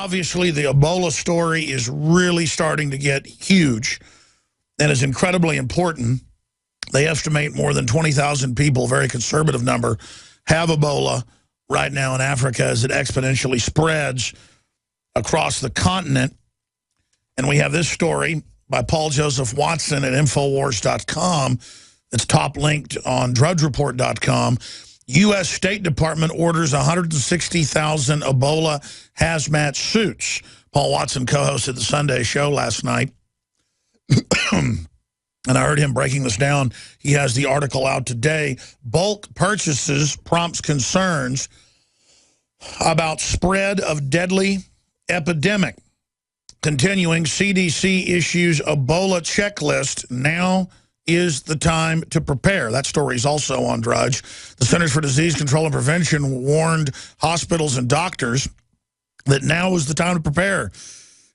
Obviously, the Ebola story is really starting to get huge and is incredibly important. They estimate more than 20,000 people, very conservative number, have Ebola right now in Africa as it exponentially spreads across the continent. And we have this story by Paul Joseph Watson at Infowars.com. It's top linked on drudgereport.com. U.S. State Department orders 160,000 Ebola hazmat suits. Paul Watson co-hosted the Sunday show last night. And I heard him breaking this down. He has the article out today. Bulk purchases prompts concerns about spread of deadly epidemic. Continuing, CDC issues Ebola checklist. Now is the time to prepare. That story is also on Drudge. The Centers for Disease Control and Prevention warned hospitals and doctors that now is the time to prepare.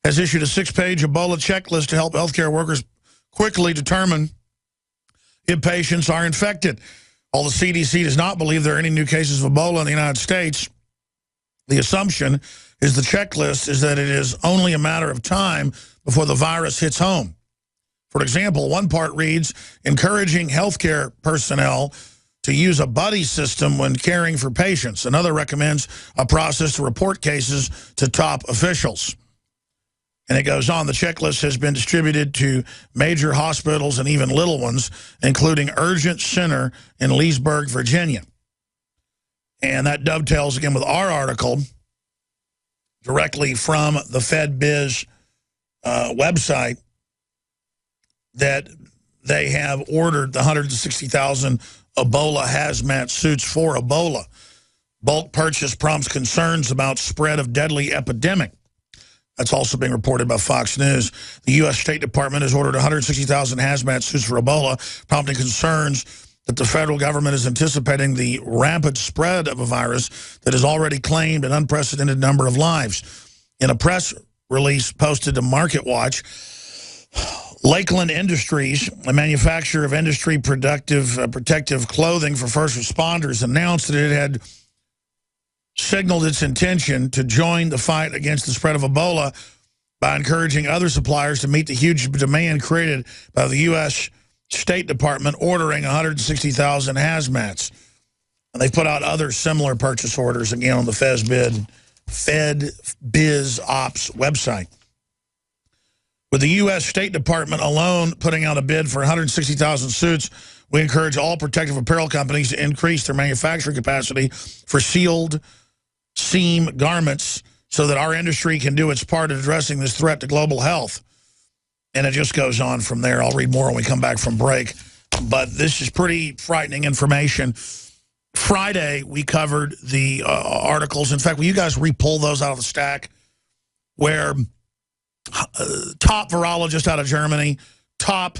Has issued a 6-page Ebola checklist to help healthcare workers quickly determine if patients are infected. While the CDC does not believe there are any new cases of Ebola in the United States, the assumption is the checklist is that it is only a matter of time before the virus hits home. For example, one part reads, encouraging healthcare personnel to use a buddy system when caring for patients. Another recommends a process to report cases to top officials. And it goes on, the checklist has been distributed to major hospitals and even little ones, including Urgent Center in Leesburg, Virginia. And that dovetails again with our article directly from the FedBiz website that they have ordered the 160,000 Ebola hazmat suits for Ebola. Bulk purchase prompts concerns about spread of deadly epidemic. That's also being reported by Fox News. The U.S. State Department has ordered 160,000 hazmat suits for Ebola, prompting concerns that the federal government is anticipating the rapid spread of a virus that has already claimed an unprecedented number of lives. In a press release posted to MarketWatch, Lakeland Industries, a manufacturer of industry protective clothing for first responders, announced that it had signaled its intention to join the fight against the spread of Ebola by encouraging other suppliers to meet the huge demand created by the U.S. State Department ordering 160,000 hazmats. And they've put out other similar purchase orders, again, on the FedBiz Ops website. With the U.S. State Department alone putting out a bid for 160,000 suits, we encourage all protective apparel companies to increase their manufacturing capacity for sealed seam garments so that our industry can do its part in addressing this threat to global health. And it just goes on from there. I'll read more when we come back from break. But this is pretty frightening information. Friday, we covered the articles. In fact, will you guys re-pull those out of the stack? Where top virologist out of Germany, top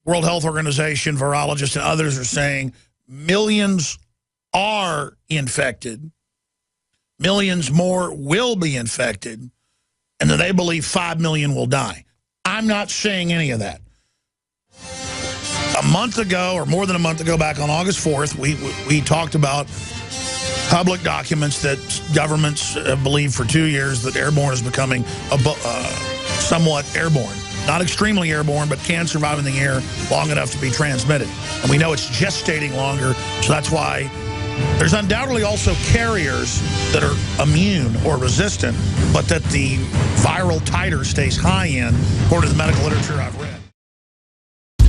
World Health Organization virologists and others are saying millions are infected, millions more will be infected, and that they believe 5 million will die. I'm not saying any of that. A month ago, or more than a month ago, back on August 4th, we talked about public documents that governments have believed for 2 years that airborne is becoming somewhat airborne. Not extremely airborne, but can survive in the air long enough to be transmitted. And we know it's gestating longer, so that's why there's undoubtedly also carriers that are immune or resistant, but that the viral titer stays high in, according to the medical literature I've read.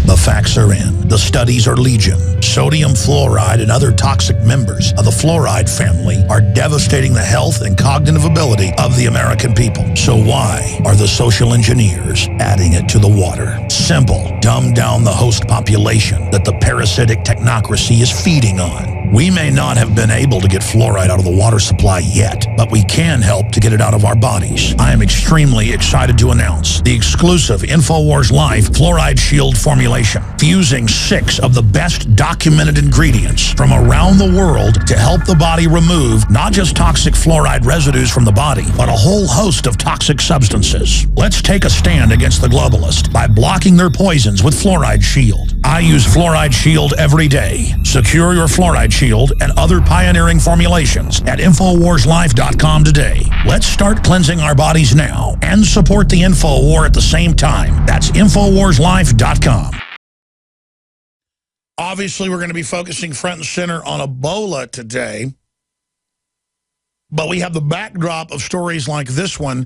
The facts are in. The studies are legion. Sodium fluoride and other toxic members of the fluoride family are devastating the health and cognitive ability of the American people. So why are the social engineers adding it to the water? Simple. Dumb down the host population that the parasitic technocracy is feeding on. We may not have been able to get fluoride out of the water supply yet, but we can help to get it out of our bodies. I am extremely excited to announce the exclusive InfoWars Life Fluoride Shield formulation, fusing 6 of the best documented ingredients from around the world to help the body remove not just toxic fluoride residues from the body, but a whole host of toxic substances. Let's take a stand against the globalists by blocking their poisons with Fluoride Shield. I use Fluoride Shield every day. Secure your Fluoride Shield and other pioneering formulations at InfoWarsLife.com today. Let's start cleansing our bodies now and support the InfoWar at the same time. That's InfoWarsLife.com. Obviously, we're going to be focusing front and center on Ebola today. But we have the backdrop of stories like this one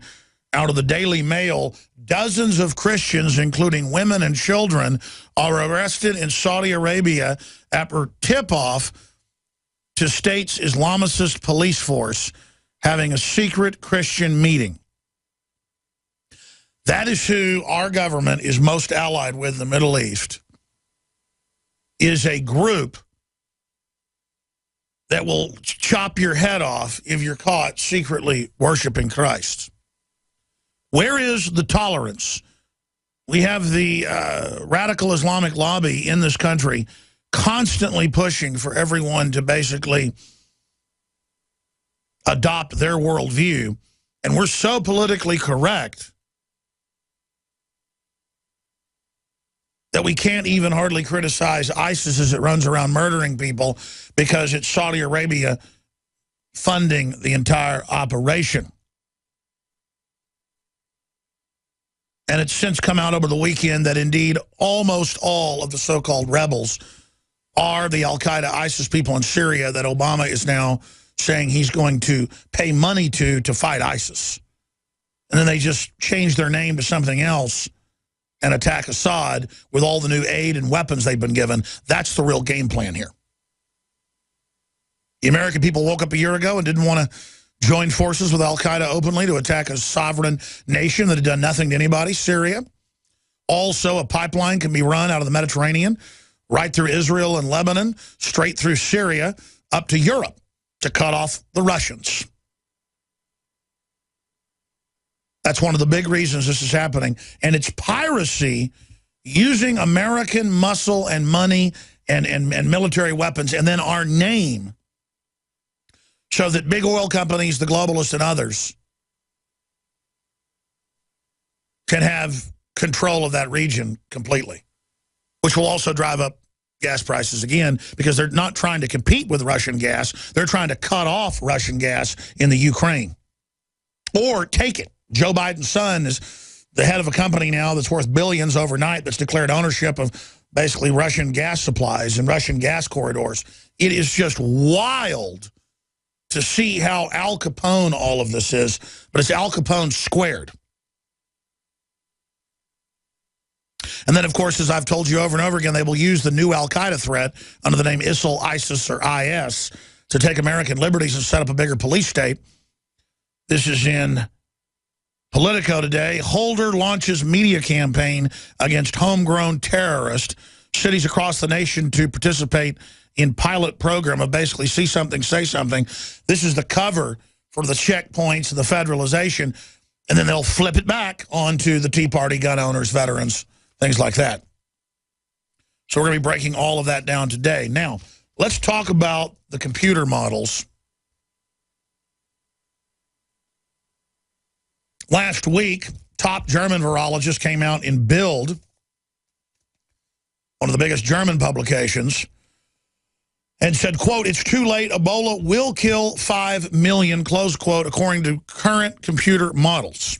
out of the Daily Mail. Dozens of Christians, including women and children, are arrested in Saudi Arabia after tip-off to state's Islamicist police force having a secret Christian meeting. That is who our government is most allied with in the Middle East, is a group that will chop your head off if you're caught secretly worshiping Christ. Where is the tolerance? We have the radical Islamic lobby in this country constantly pushing for everyone to basically adopt their worldview. And we're so politically correct that we can't even hardly criticize ISIS as it runs around murdering people because it's Saudi Arabia funding the entire operation. And it's since come out over the weekend that indeed almost all of the so-called rebels are the al-Qaeda ISIS people in Syria that Obama is now saying he's going to pay money to fight ISIS. And then they just change their name to something else and attack Assad with all the new aid and weapons they've been given. That's the real game plan here. The American people woke up a year ago and didn't want to join forces with al-Qaeda openly to attack a sovereign nation that had done nothing to anybody, Syria. Also, a pipeline can be run out of the Mediterranean, right through Israel and Lebanon, straight through Syria, up to Europe to cut off the Russians. That's one of the big reasons this is happening. And it's piracy using American muscle and money and military weapons, and then our name, so that big oil companies, the globalists and others, can have control of that region completely, which will also drive up gas prices again, because they're not trying to compete with Russian gas. They're trying to cut off Russian gas in the Ukraine or take it. Joe Biden's son is the head of a company now that's worth billions overnight that's declared ownership of basically Russian gas supplies and Russian gas corridors. It is just wild to see how Al Capone all of this is, but it's Al Capone squared. And then, of course, as I've told you over and over again, they will use the new al-Qaeda threat under the name ISIL, ISIS, or IS to take American liberties and set up a bigger police state. This is in Politico today. Holder launches media campaign against homegrown terrorist. Cities across the nation to participate in pilot program of basically see something, say something. This is the cover for the checkpoints and the federalization, and then they'll flip it back onto the Tea Party, gun owners, veterans, things like that. So we're going to be breaking all of that down today. Now, let's talk about the computer models. Last week, top German virologist came out in Bild, one of the biggest German publications, and said, quote, "It's too late. Ebola will kill 5 million, close quote, according to current computer models."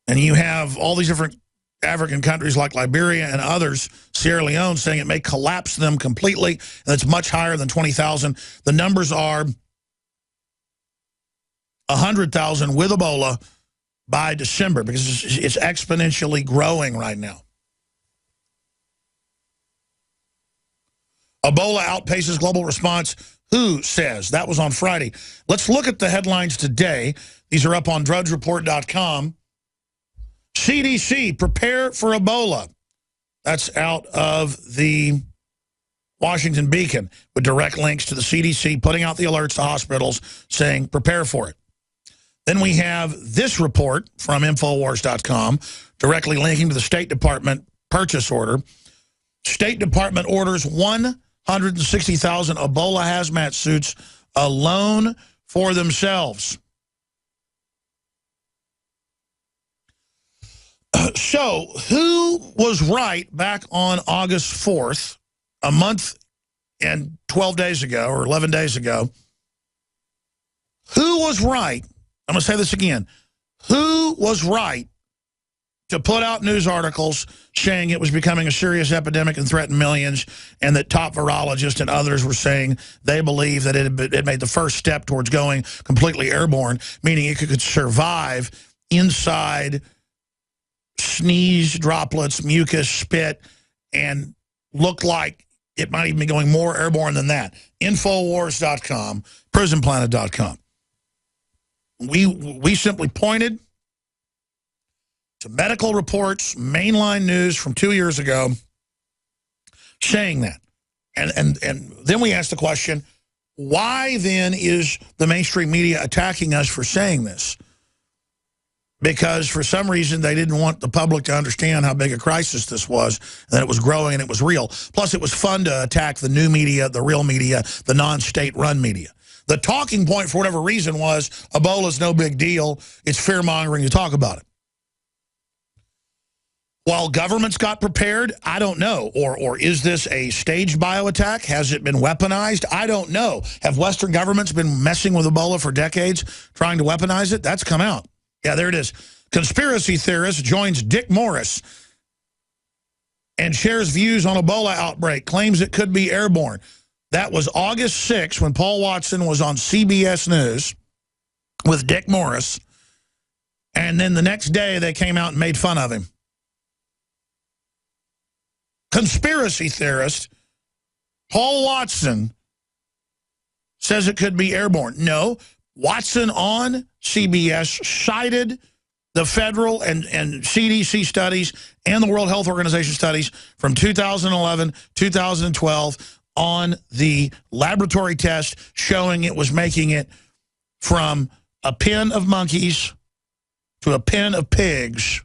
And you have all these different African countries like Liberia and others, Sierra Leone, saying it may collapse them completely, and it's much higher than 20,000. The numbers are 100,000 with Ebola by December, because it's exponentially growing right now. Ebola outpaces global response. Who says? That was on Friday. Let's look at the headlines today. These are up on drudgereport.com. CDC, prepare for Ebola. That's out of the Washington Beacon, with direct links to the CDC putting out the alerts to hospitals saying prepare for it. Then we have this report from Infowars.com directly linking to the State Department purchase order. State Department orders 160,000 Ebola hazmat suits alone for themselves. So, who was right back on August 4th, a month and 12 days ago, or 11 days ago? Who was right? I'm going to say this again. Who was right to put out news articles saying it was becoming a serious epidemic and threatened millions, and that top virologists and others were saying they believe that it made the first step towards going completely airborne, meaning it could survive inside sneeze, droplets, mucus, spit, and look like it might even be going more airborne than that. Infowars.com, prisonplanet.com. We simply pointed to medical reports, mainline news from 2 years ago saying that. And then we asked the question, why then is the mainstream media attacking us for saying this? Because for some reason they didn't want the public to understand how big a crisis this was, that it was growing and it was real. Plus it was fun to attack the new media, the real media, the non-state run media. The talking point for whatever reason was Ebola's no big deal. It's fear-mongering to talk about it. While governments got prepared, I don't know. Or is this a staged bioattack? Has it been weaponized? I don't know. Have Western governments been messing with Ebola for decades, trying to weaponize it? That's come out. Yeah, there it is. Conspiracy theorist joins Dick Morris and shares views on Ebola outbreak, claims it could be airborne. That was August 6th when Paul Watson was on CBS News with Dick Morris. And then the next day they came out and made fun of him. Conspiracy theorist Paul Watson says it could be airborne. No, Watson on CBS cited the federal and CDC studies and the World Health Organization studies from 2011, 2012 on the laboratory test showing it was making it from a pen of monkeys to a pen of pigs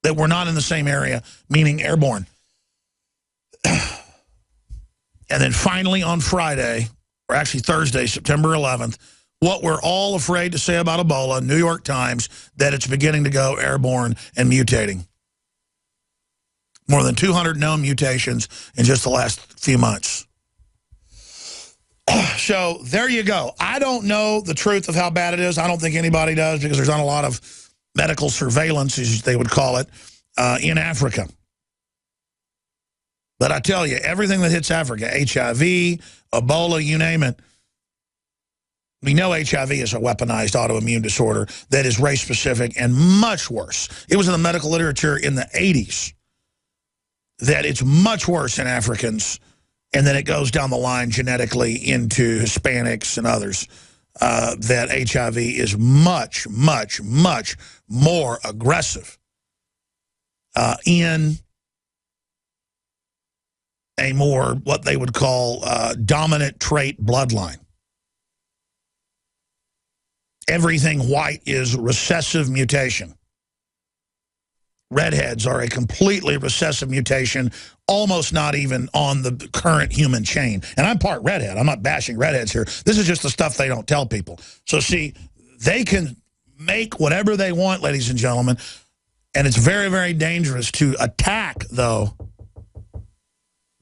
that were not in the same area, meaning airborne. And then finally on Friday, or actually Thursday, September 11th, what we're all afraid to say about Ebola, New York Times, that it's beginning to go airborne and mutating. More than 200 known mutations in just the last few months. So there you go. I don't know the truth of how bad it is. I don't think anybody does, because there's not a lot of medical surveillance, as they would call it, in Africa. But I tell you, everything that hits Africa, HIV, Ebola, you name it, we know HIV is a weaponized autoimmune disorder that is race-specific and much worse. It was in the medical literature in the 80s that it's much worse in Africans, and then it goes down the line genetically into Hispanics and others, that HIV is much, much, much more aggressive in a more, what they would call, dominant trait bloodline. Everything white is recessive mutation. Redheads are a completely recessive mutation, almost not even on the current human chain. And I'm part redhead. I'm not bashing redheads here. This is just the stuff they don't tell people. So see, they can make whatever they want, ladies and gentlemen, and it's very, very dangerous to attack, though,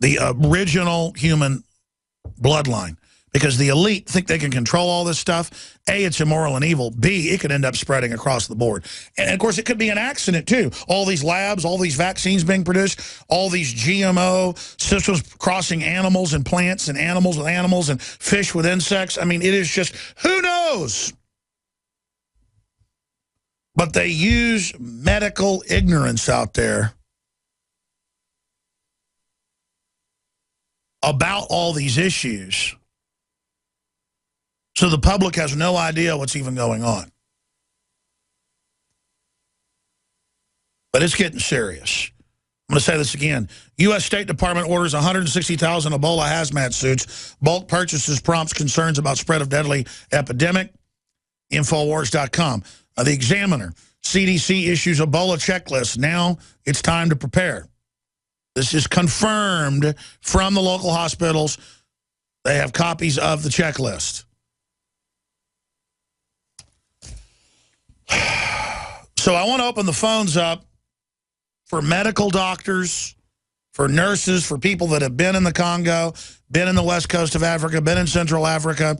the original human bloodline. Because the elite think they can control all this stuff. A, it's immoral and evil. B, it could end up spreading across the board. And, of course, it could be an accident, too. All these labs, all these vaccines being produced, all these GMO systems crossing animals and plants and animals with animals and fish with insects. I mean, it is just, who knows? But they use medical ignorance out there about all these issues, so the public has no idea what's even going on. But it's getting serious. I'm going to say this again. U.S. State Department orders 160,000 Ebola hazmat suits. Bulk purchases prompts concerns about spread of deadly epidemic. Infowars.com. The Examiner. CDC issues Ebola checklist. Now it's time to prepare. This is confirmed from the local hospitals. They have copies of the checklist. So I want to open the phones up for medical doctors, for nurses, for people that have been in the Congo, been in the west coast of Africa, been in Central Africa,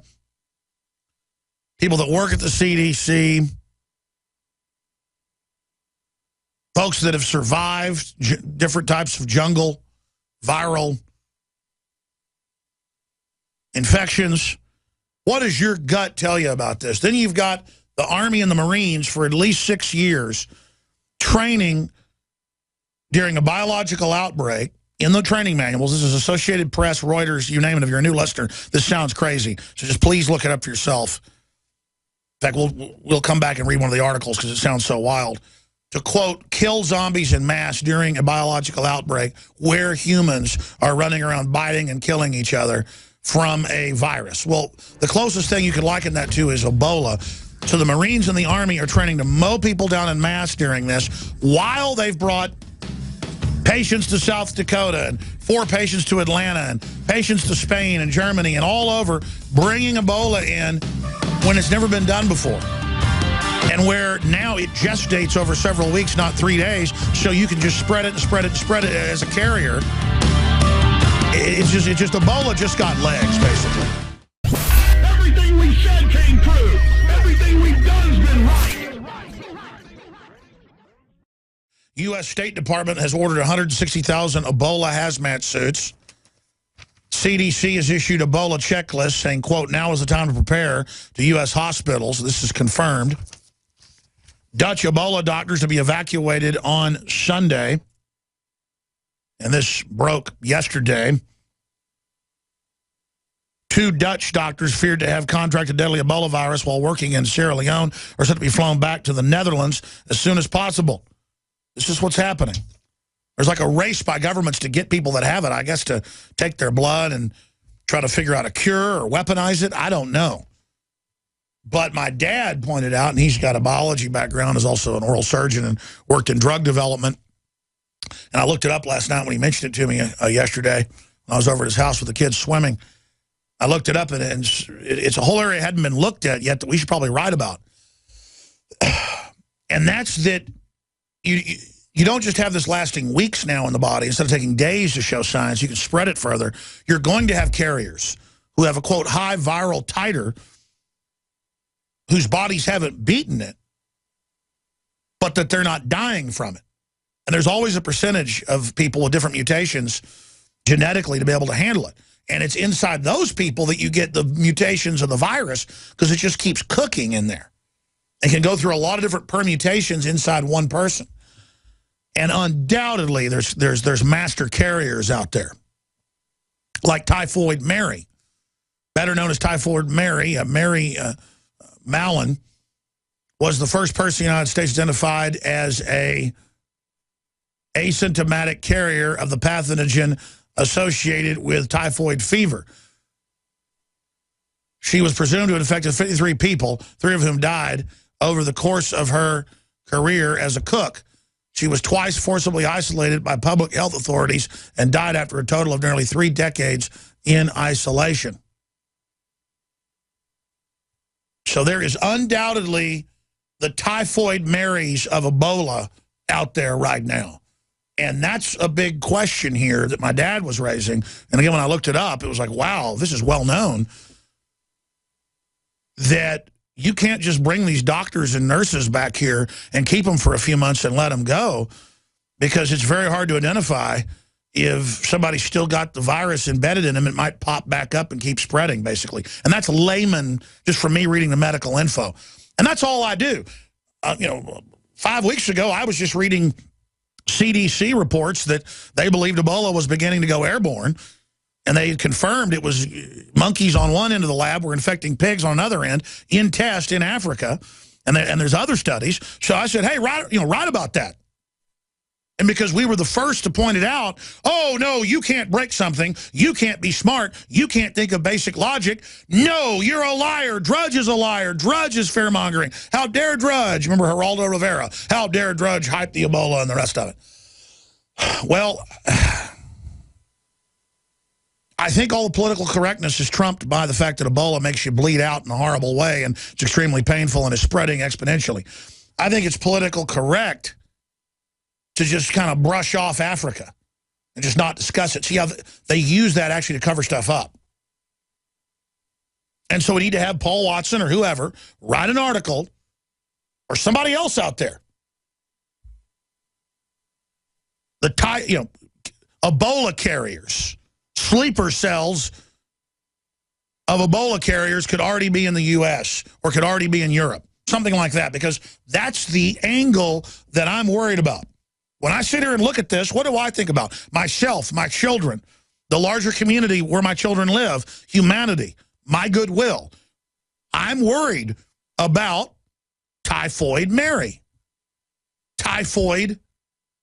people that work at the CDC, folks that have survived different types of jungle, viral infections. What does your gut tell you about this? Then you've got the Army and the Marines for at least 6 years training during a biological outbreak in the training manuals. This is Associated Press, Reuters, you name it. If you're a new listener, this sounds crazy. So just please look it up for yourself. In fact, we'll come back and read one of the articles because it sounds so wild. To quote, kill zombies en masse during a biological outbreak where humans are running around biting and killing each other from a virus. Well, the closest thing you could liken that to is Ebola. So the Marines and the Army are training to mow people down en masse during this while they've brought patients to South Dakota and 4 patients to Atlanta and patients to Spain and Germany and all over, bringing Ebola in when it's never been done before. And where now it gestates over several weeks, not 3 days, so you can just spread it and spread it and spread it as a carrier. It's just Ebola just got legs, basically. Everything we said came true. Everything we've done's been right. U.S. State Department has ordered 160,000 Ebola hazmat suits. CDC has issued Ebola checklists saying, quote, now is the time to prepare to U.S. hospitals. This is confirmed. Dutch Ebola doctors to be evacuated on Sunday. And this broke yesterday. 2 Dutch doctors feared to have contracted deadly Ebola virus while working in Sierra Leone are set to be flown back to the Netherlands as soon as possible. This is what's happening. There's like a race by governments to get people that have it, I guess, to take their blood and try to figure out a cure or weaponize it. I don't know. But my dad pointed out, and he's got a biology background, is also an oral surgeon and worked in drug development. And I looked it up last night when he mentioned it to me yesterday when I was over at his house with the kids swimming. I looked it up, and it's a whole area that hadn't been looked at yet that we should probably write about. And that's that you don't just have this lasting weeks now in the body. Instead of taking days to show signs, you can spread it further. You're going to have carriers who have a, quote, high viral titer, whose bodies haven't beaten it, but that they're not dying from it. And there's always a percentage of people with different mutations genetically to be able to handle it. And it's inside those people that you get the mutations of the virus because it just keeps cooking in there. It can go through a lot of different permutations inside one person. And undoubtedly, there's master carriers out there, like Typhoid Mary, better known as Typhoid Mary. Mary Mallon was the first person in the United States identified as a asymptomatic carrier of the pathogen associated with typhoid fever. She was presumed to have infected 53 people, 3 of whom died over the course of her career as a cook. She was twice forcibly isolated by public health authorities and died after a total of nearly 3 decades in isolation. So there is undoubtedly the Typhoid Marys of Ebola out there right now. And that's a big question here that my dad was raising. And again, when I looked it up, it was like, wow, this is well known. That you can't just bring these doctors and nurses back here and keep them for a few months and let them go, because it's very hard to identify if somebody's still got the virus embedded in them. It might pop back up and keep spreading, basically. And that's layman, just from me reading the medical info. And that's all I do. 5 weeks ago, I was just reading CDC reports that they believed Ebola was beginning to go airborne. And they confirmed it was monkeys on one end of the lab were infecting pigs on another end in test in Africa. And there's other studies. So I said, hey, write about that. And because we were the first to point it out, oh, no, you can't break something. You can't be smart. You can't think of basic logic. No, you're a liar. Drudge is a liar. Drudge is fear-mongering. How dare Drudge? Remember Geraldo Rivera. How dare Drudge hype the Ebola and the rest of it? Well, I think all the political correctness is trumped by the fact that Ebola makes you bleed out in a horrible way and it's extremely painful and is spreading exponentially. I think it's political correct to just kind of brush off Africa and just not discuss it. See how they use that actually to cover stuff up. And so we need to have Paul Watson or whoever write an article, or somebody else out there. Ebola carriers, sleeper cells of Ebola carriers could already be in the U.S. or could already be in Europe. Something like that, because that's the angle that I'm worried about. When I sit here and look at this, what do I think about? Myself, my children, the larger community where my children live, humanity, my goodwill. I'm worried about Typhoid Mary, Typhoid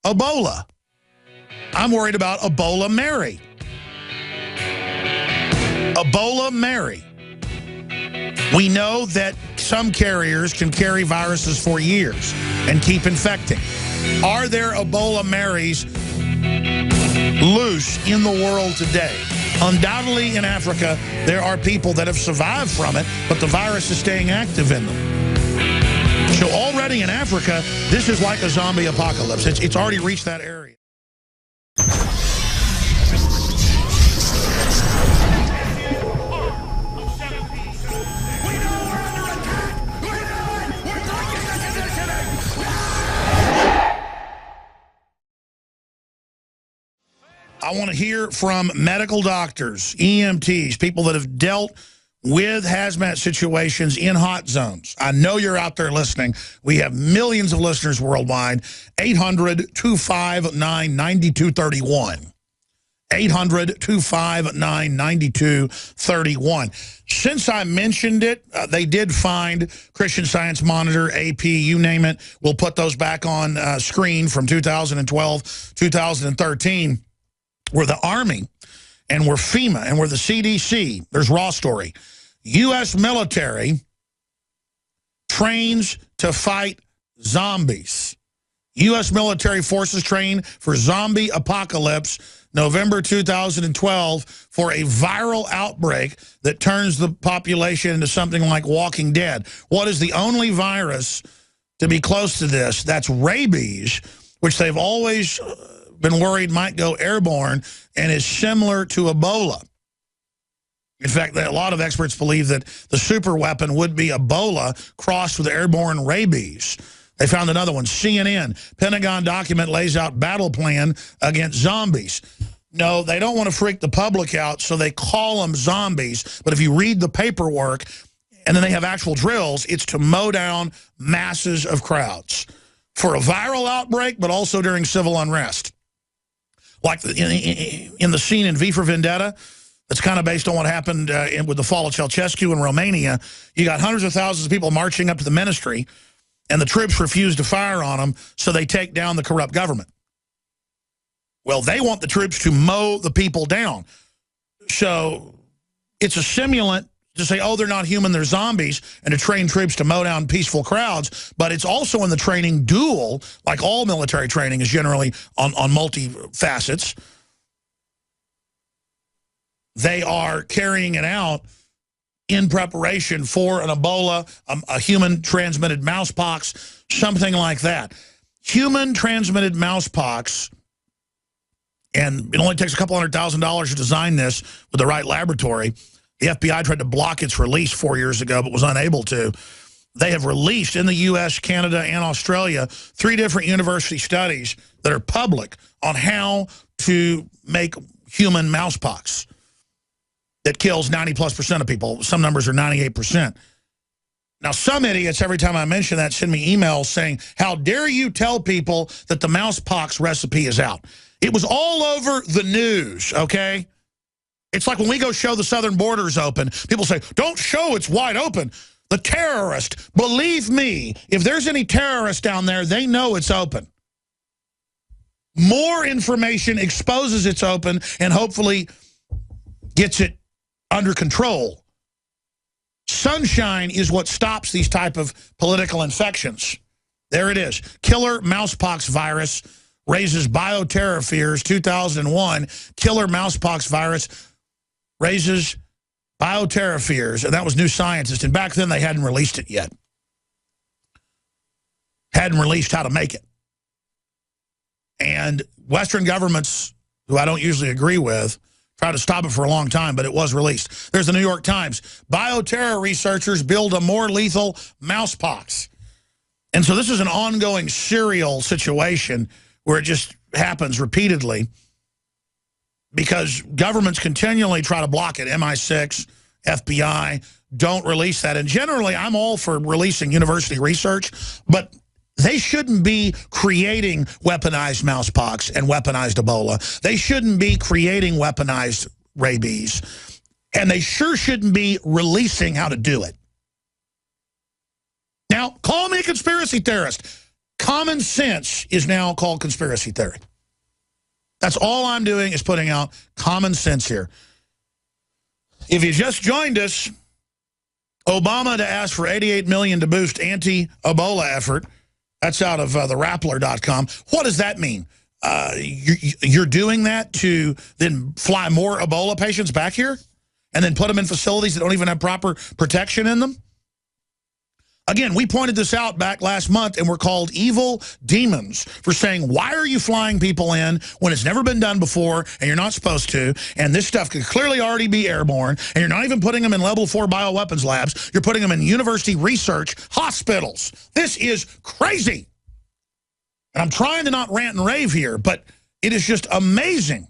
Ebola. I'm worried about Ebola Mary. Ebola Mary. We know that some carriers can carry viruses for years and keep infecting. Are there Ebola Marys loose in the world today? Undoubtedly in Africa, there are people that have survived from it, but the virus is staying active in them. So already in Africa, this is like a zombie apocalypse. It's already reached that area. I want to hear from medical doctors, EMTs, people that have dealt with hazmat situations in hot zones. I know you're out there listening. We have millions of listeners worldwide. 800-259-9231. 800-259-9231. Since I mentioned it, they did find Christian Science Monitor, AP, you name it. We'll put those back on screen from 2012, 2013. We're the Army, and we're FEMA, and we're the CDC. There's raw story. U.S. military trains to fight zombies. U.S. military forces train for zombie apocalypse, November 2012, for a viral outbreak that turns the population into something like Walking Dead. What is the only virus to be close to this? That's rabies, which they've always been worried might go airborne and is similar to Ebola. In fact, a lot of experts believe that the super weapon would be Ebola crossed with airborne rabies. They found another one, CNN. Pentagon document lays out battle plan against zombies. No, they don't want to freak the public out, so they call them zombies. But if you read the paperwork, and then they have actual drills, it's to mow down masses of crowds for a viral outbreak, but also during civil unrest. Like in the scene in V for Vendetta, that's kind of based on what happened with the fall of Ceausescu in Romania. You got hundreds of thousands of people marching up to the ministry, and the troops refuse to fire on them, so they take down the corrupt government. Well, they want the troops to mow the people down. So it's a simulant to say, oh, they're not human, they're zombies, and to train troops to mow down peaceful crowds. But it's also in the training dual, like all military training is generally on multi-facets. They are carrying it out in preparation for an Ebola, a human-transmitted mousepox, something like that. Human-transmitted mousepox, and it only takes a couple $100,000 to design this with the right laboratory. The FBI tried to block its release 4 years ago, but was unable to. They have released in the U.S., Canada, and Australia 3 different university studies that are public on how to make human mousepox that kills 90+% of people. Some numbers are 98%. Now, some idiots, every time I mention that, send me emails saying, how dare you tell people that the mousepox recipe is out? It was all over the news, okay? It's like when we go show the southern borders open, people say, don't show it's wide open. The terrorist, believe me, if there's any terrorists down there, they know it's open. More information exposes it's open and hopefully gets it under control. Sunshine is what stops these type of political infections. There it is. Killer mousepox virus raises bioterror fears, 2001. Killer mousepox virus raises bioterror fears, and that was New Scientist. And back then, they hadn't released it yet. Hadn't released how to make it. And Western governments, who I don't usually agree with, tried to stop it for a long time, but it was released. There's the New York Times. Bioterror researchers build a more lethal mousepox. And so this is an ongoing serial situation where it just happens repeatedly because governments continually try to block it. MI6, FBI, don't release that. And generally, I'm all for releasing university research, but they shouldn't be creating weaponized mousepox and weaponized Ebola. They shouldn't be creating weaponized rabies. And they sure shouldn't be releasing how to do it. Now, call me a conspiracy theorist. Common sense is now called conspiracy theory. That's all I'm doing is putting out common sense here. If you just joined us, Obama to ask for $88 million to boost anti-Ebola effort. That's out of the Rappler.com. What does that mean? You're doing that to then fly more Ebola patients back here and then put them in facilities that don't even have proper protection in them? Again, we pointed this out back last month, and we're called evil demons for saying, why are you flying people in when it's never been done before and you're not supposed to, and this stuff could clearly already be airborne, and you're not even putting them in level 4 bioweapons labs, you're putting them in university research hospitals. This is crazy. And I'm trying to not rant and rave here, but it is just amazing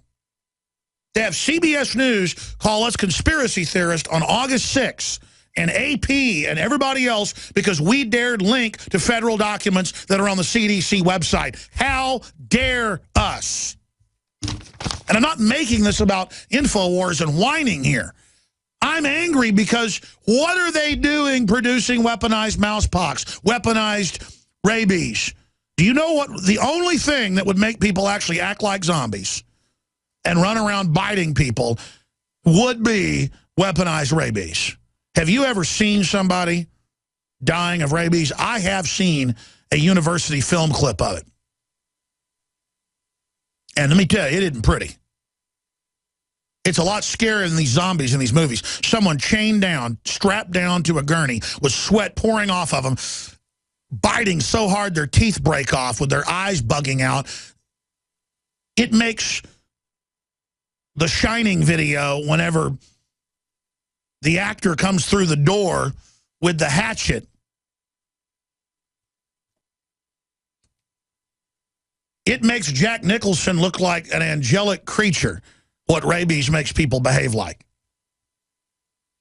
to have CBS News call us conspiracy theorists on August 6th, and AP and everybody else because we dared link to federal documents that are on the CDC website. How dare us? And I'm not making this about InfoWars and whining here. I'm angry because what are they doing producing weaponized mousepox, weaponized rabies? Do you know what the only thing that would make people actually act like zombies and run around biting people would be weaponized rabies? Have you ever seen somebody dying of rabies? I have seen a university film clip of it. And let me tell you, it isn't pretty. It's a lot scarier than these zombies in these movies. Someone chained down, strapped down to a gurney, with sweat pouring off of them, biting so hard their teeth break off with their eyes bugging out. It makes the Shining video whenever the actor comes through the door with the hatchet. It makes Jack Nicholson look like an angelic creature, what rabies makes people behave like.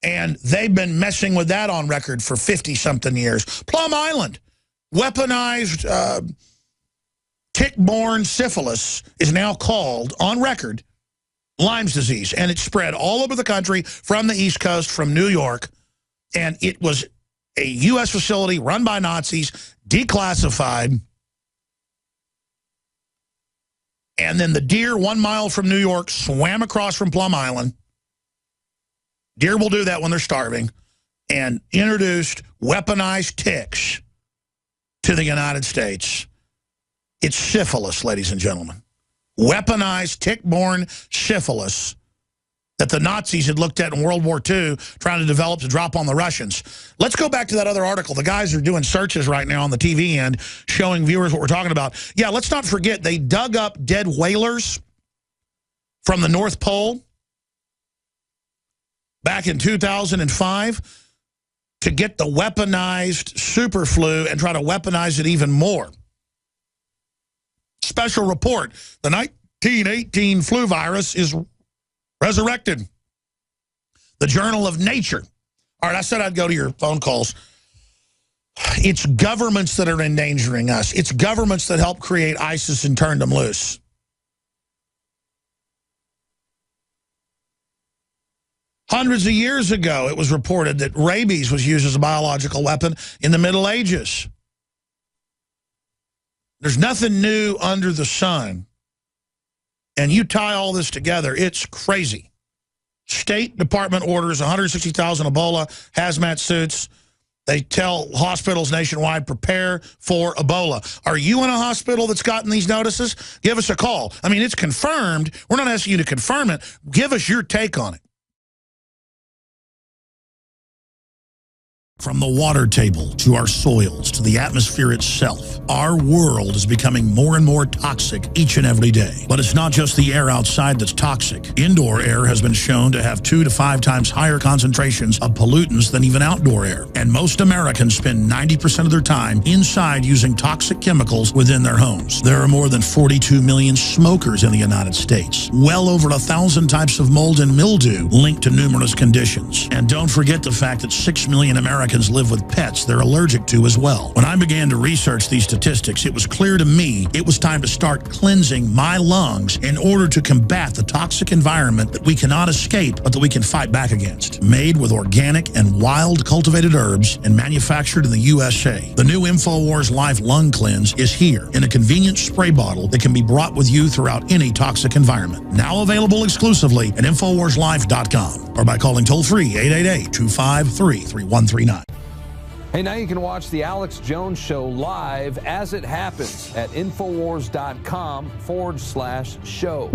And they've been messing with that on record for 50-something years. Plum Island, weaponized tick-borne syphilis is now called, on record, Lyme's disease, and it spread all over the country from the East Coast, from New York, and it was a U.S. facility run by Nazis, declassified, and then the deer 1 mile from New York swam across from Plum Island. Deer will do that when they're starving, and introduced weaponized ticks to the United States. It's syphilis, ladies and gentlemen. Weaponized tick-borne syphilis that the Nazis had looked at in World War II, trying to develop to drop on the Russians. Let's go back to that other article. The guys are doing searches right now on the TV end, showing viewers what we're talking about. Yeah, let's not forget, they dug up dead whalers from the North Pole back in 2005 to get the weaponized super flu and try to weaponize it even more. Special report, the 1918 flu virus is resurrected. The Journal of Nature. All right, I said I'd go to your phone calls. It's governments that are endangering us. It's governments that help create ISIS and turn them loose. Hundreds of years ago, it was reported that rabies was used as a biological weapon in the Middle Ages. There's nothing new under the sun. And you tie all this together, it's crazy. State Department orders 160,000 Ebola hazmat suits. They tell hospitals nationwide, prepare for Ebola. Are you in a hospital that's gotten these notices? Give us a call. I mean, it's confirmed. We're not asking you to confirm it. Give us your take on it. From the water table to our soils to the atmosphere itself, our world is becoming more and more toxic each and every day. But it's not just the air outside that's toxic. Indoor air has been shown to have 2 to 5 times higher concentrations of pollutants than even outdoor air. And most Americans spend 90% of their time inside using toxic chemicals within their homes. There are more than 42 million smokers in the United States. Well over 1,000 types of mold and mildew linked to numerous conditions. And don't forget the fact that 6 million Americans live with pets they're allergic to as well. When I began to research these statistics, it was clear to me it was time to start cleansing my lungs in order to combat the toxic environment that we cannot escape but that we can fight back against. Made with organic and wild cultivated herbs and manufactured in the USA, the new InfoWars Life Lung Cleanse is here in a convenient spray bottle that can be brought with you throughout any toxic environment. Now available exclusively at InfoWarsLife.com or by calling toll-free 888-253-3139. Hey, now you can watch The Alex Jones Show live as it happens at Infowars.com/show.